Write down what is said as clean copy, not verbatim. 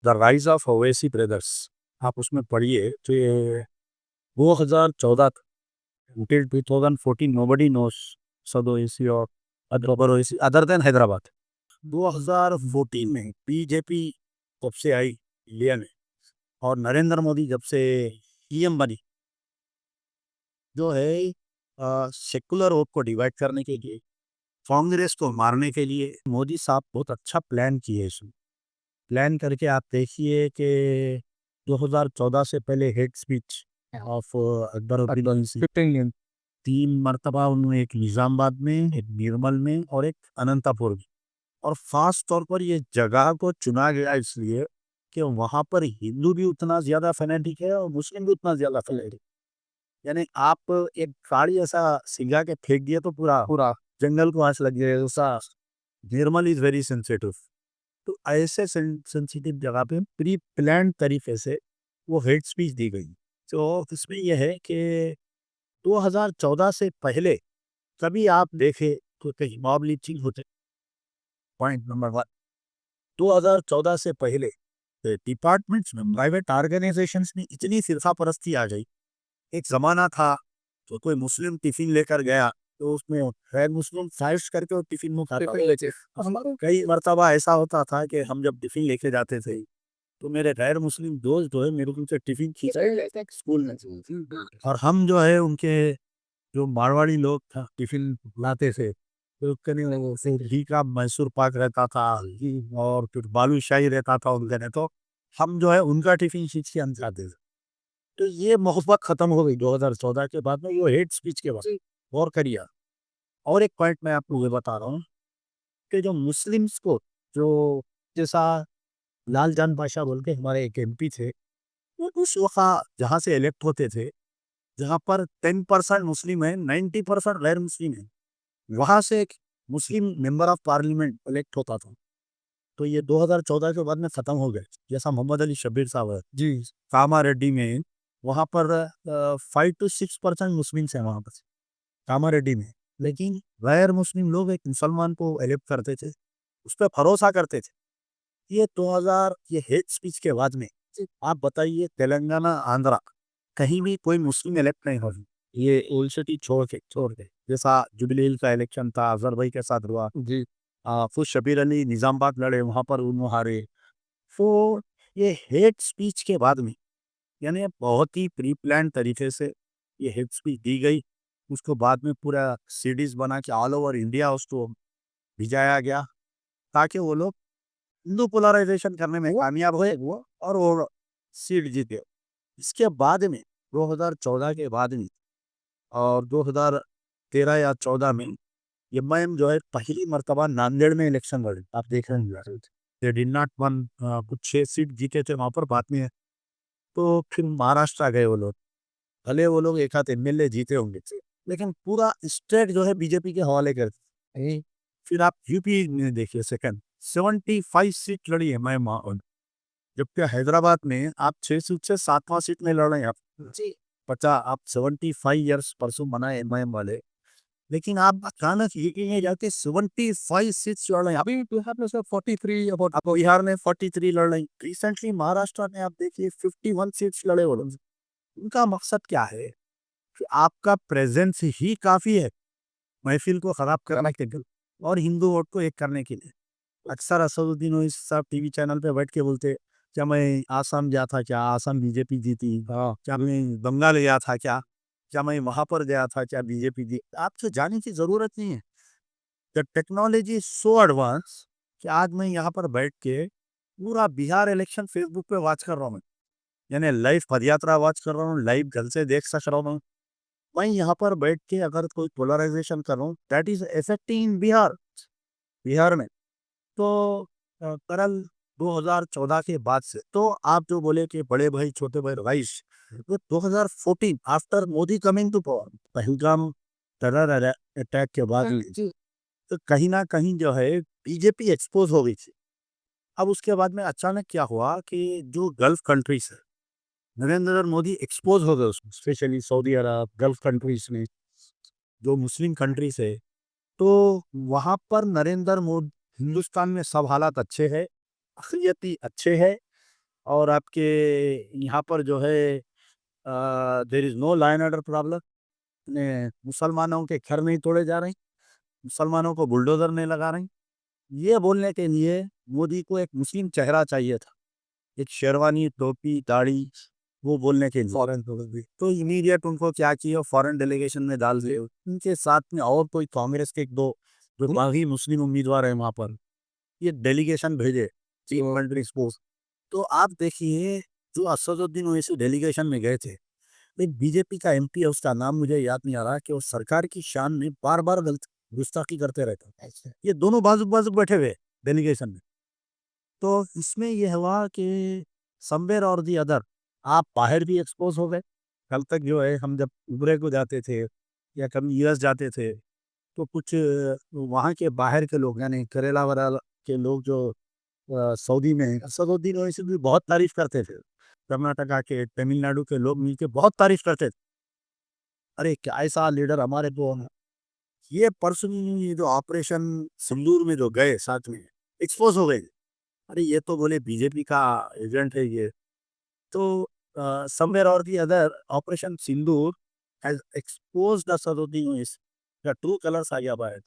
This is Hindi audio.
The rise of Owaisi brothers, आप उसमें पढ़िए तो ये 2014 until 2014 nobody knows South Oasis or other Oasis other than Hyderabad. 2014 में बीजेपी जब से आई इंडिया में और नरेंद्र मोदी जब से पीएम बनी, जो है सेकुलर वोट को डिवाइड करने के लिए, कांग्रेस को मारने के लिए मोदी साहब बहुत अच्छा प्लान किए। इसमें प्लान करके आप देखिए कि 2014 से पहले हेड स्पीच ऑफ अकबर 3 मरतबा उन्होंने, एक निज़ामाबाद में, एक निर्मल में और एक अनंतपुर में। और ख़ास तौर पर ये जगह को चुना गया इसलिए कि वहाँ पर हिंदू भी उतना ज़्यादा फैनेटिक है और मुस्लिम भी उतना ज़्यादा फैनेटिक। यानी आप एक गाड़ी ऐसा सिंगा के फेंक दिए तो पूरा पूरा जंगल को आँच लग जाएगा। ऐसा निर्मल इज़ वेरी सेंसिटिव। तो ऐसे सेंसिटिव जगह पे प्री प्लान तरीके से वो हेड स्पीच दी गई। तो इसमें यह है कि 2014 से पहले कभी आप देखें तो कहीं मॉब लिंचिंग होते। पॉइंट नंबर 1, 2014 से पहले डिपार्टमेंट्स में, प्राइवेट ऑर्गेनाइजेशंस में इतनी फिरकापरस्ती आ गई। एक ज़माना था तो कोई मुस्लिम टिफिन लेकर गया तो उसमें गैर मुस्लिम साइज करके वो टिफिन में खाता था। कई मरतबा ऐसा होता था कि हम जब टिफिन लेके जाते थे तो मेरे गैर मुस्लिम दोस्त जो है मेरे को उनसे टिफिन खींचा स्कूल में, और हम जो है उनके जो मारवाड़ी लोग था टिफिन लाते थे तो उसके घी का मैसूर पाक रहता था, और फिर बालूशाही रहता था उनके ने, तो हम जो है उनका टिफिन खींच के हम जाते थे। तो ये मोहब्बत खत्म हो गई 2014 के बाद में, वो हेट स्पीच के बाद। गौर करिए। और एक पॉइंट मैं आपको ये बता रहा हूँ कि जो मुस्लिम्स को, जो जैसा लालजान बादशाह बोल के हमारे एक एमपी थे, वो उस वक्त जहाँ से इलेक्ट होते थे, जहाँ पर 10% मुस्लिम है, 90% गैर मुस्लिम है, वहाँ से एक मुस्लिम मेंबर ऑफ पार्लियामेंट इलेक्ट होता था। तो ये 2014 के बाद में ख़त्म हो गए। जैसा मोहम्मद अली शब्बीर साहब है जी, कामारेड्डी में, वहाँ पर 5 to 6% मुस्लिम हैं वहाँ पर कामारेड्डी में। लेकिन गैर मुस्लिम लोग एक मुसलमान को इलेक्ट करते थे, उस पर भरोसा करते थे। ये 2000 ये हेट स्पीच के बाद में आप बताइए तेलंगाना, आंध्रा, कहीं भी कोई मुस्लिम इलेक्ट नहीं हो रही। ये ओल्ड सिटी छोड़ के जैसा जुबलील का इलेक्शन था, अजहर भाई के साथ हुआ जी, फिर शबीर अली निजामाबाद लड़े, वहाँ पर उन्होंने हारे। तो ये हेट स्पीच के बाद में, यानी बहुत ही प्री प्लान तरीके से ये हेट स्पीच दी गई। उसको बाद में पूरा सीडीज बना के ऑल ओवर इंडिया उसको भिजाया गया, ताकि वो लोग हिंदू पोलराइजेशन करने में कामयाब हुए वो, और वो सीट जीते। इसके बाद में 2014 के बाद में और 2013 या 14 में एमआईएम जो है पहली मर्तबा नांदेड़ में इलेक्शन लड़ी। आप देख रहे हैं दे डिड नॉट वन, कुछ 6 सीट जीते थे वहाँ पर बाद में। तो फिर महाराष्ट्र गए वो लोग, भले वो लोग एक आध एमएलए जीते होंगे, लेकिन पूरा स्टेट जो है बीजेपी के हवाले करते। फिर आप यूपी में देखिए, सेकंड 75 सीट लड़ी है मैं, जबकि हैदराबाद में आप 6 सीट से 7वां सीट में लड़ रहे हैं आप जी। 50, आप 75 ईयर्स परसों बनाए एमआईएम वाले, लेकिन आप अचानक ये कहेंगे जाके 75 सीट्स लड़ रहे हैं। अभी बिहार में सर 43, अब बिहार में 43 लड़ रहे हैं। रिसेंटली महाराष्ट्र में आप देखिए 51 सीट्स लड़े हो लोग। उनका मकसद क्या है कि आपका प्रेजेंस ही काफी है महफिल को खराब करने के लिए और हिंदू वोट को एक करने के लिए। अक्सर असदुद्दीन ओवैसी साहब टीवी चैनल पे बैठ के बोलते, क्या मैं आसाम गया था, क्या आसाम बीजेपी जीती, क्या मैं बंगाल गया था, क्या मैं वहां पर गया था, क्या बीजेपी जीती। आपसे जाने की जरूरत नहीं है। द टेक्नोलॉजी सो एडवांस कि आज मैं यहाँ पर बैठ के पूरा बिहार इलेक्शन फेसबुक पे वॉच कर रहा हूँ। यानी लाइव पदयात्रा वॉच कर रहा हूँ, लाइव घर से देख सक रहा हूँ। मैं यहाँ पर बैठ के अगर कोई पोलराइजेशन कर रहा हूँ, दैट इज इफेक्टिंग इन बिहार, बिहार में। तो कल 2014 के बाद से, तो आप जो बोले कि बड़े भाई छोटे भाई रईस, तो 2014 after Modi coming to power, Pahalgam terror attack के बाद जी, तो कहीं ना कहीं जो है बीजेपी एक्सपोज हो गई थी। अब उसके बाद में अचानक क्या हुआ कि जो गल्फ कंट्रीज है, नरेंद्र मोदी एक्सपोज हो गए उसमें, स्पेशली सऊदी अरब, गल्फ कंट्रीज में जो मुस्लिम कंट्रीज है। तो वहाँ पर नरेंद्र मोदी, हिंदुस्तान में सब हालात अच्छे हैं, अखिलियती अच्छे है, और आपके यहाँ पर जो है there is no law and order problem. ने मुसलमानों के घर नहीं तोड़े जा रहे हैं, मुसलमानों को बुलडोज़र नहीं लगा रहे हैं। ये बोलने के लिए मोदी को एक मुस्लिम चेहरा चाहिए था, एक शेरवानी, टोपी, दाढ़ी, वो बोलने के लिए। फॉरेन तो इमीडिएट उनको क्या किया, फॉरेन डेलीगेशन में डाल दिए। उनके साथ में और कोई कांग्रेस के 1-2 जो बागी मुस्लिम उम्मीदवार हैं वहाँ पर, ये डेलीगेशन भेजे चीफ मिलिट्री फोर्स। तो आप देखिए, जो असदुद्दीन ओवैसी डेलीगेशन में गए थे, एक बीजेपी का एमपी है, उसका नाम मुझे याद नहीं आ रहा, कि वो सरकार की शान में बार-बार गलत गुस्ताखी करते रहते हैं। अच्छा। ये दोनों बाजू-बाजू बैठे हुए डेलीगेशन में। तो इसमें ये हुआ कि समवेयर और दी अदर आप बाहर भी एक्सपोज़ हो गए। कल तक जो है हम जब उम्रे को जाते थे या कभी यूएस जाते थे, तो कुछ वहाँ के बाहर के लोग यानी केरला-वेरला के लोग जो सऊदी में हैं, असदुद्दीन ओवैसी की बहुत तारीफ़ करते थे। कर्नाटका के, तमिलनाडु के लोग मिलके बहुत तारीफ़ करते थे। अरे! क्या ऐसा लीडर हमारे को ये पर्सन, ये जो ऑपरेशन सिंदूर में जो गए साथ में, एक्सपोज़ हो गए। अरे! ये तो बोले बीजेपी का एजेंट है ये। तो समवेयर और the other operation Sindoor has exposed Asaduddin Owaisi. The true colours आ गया बाहर।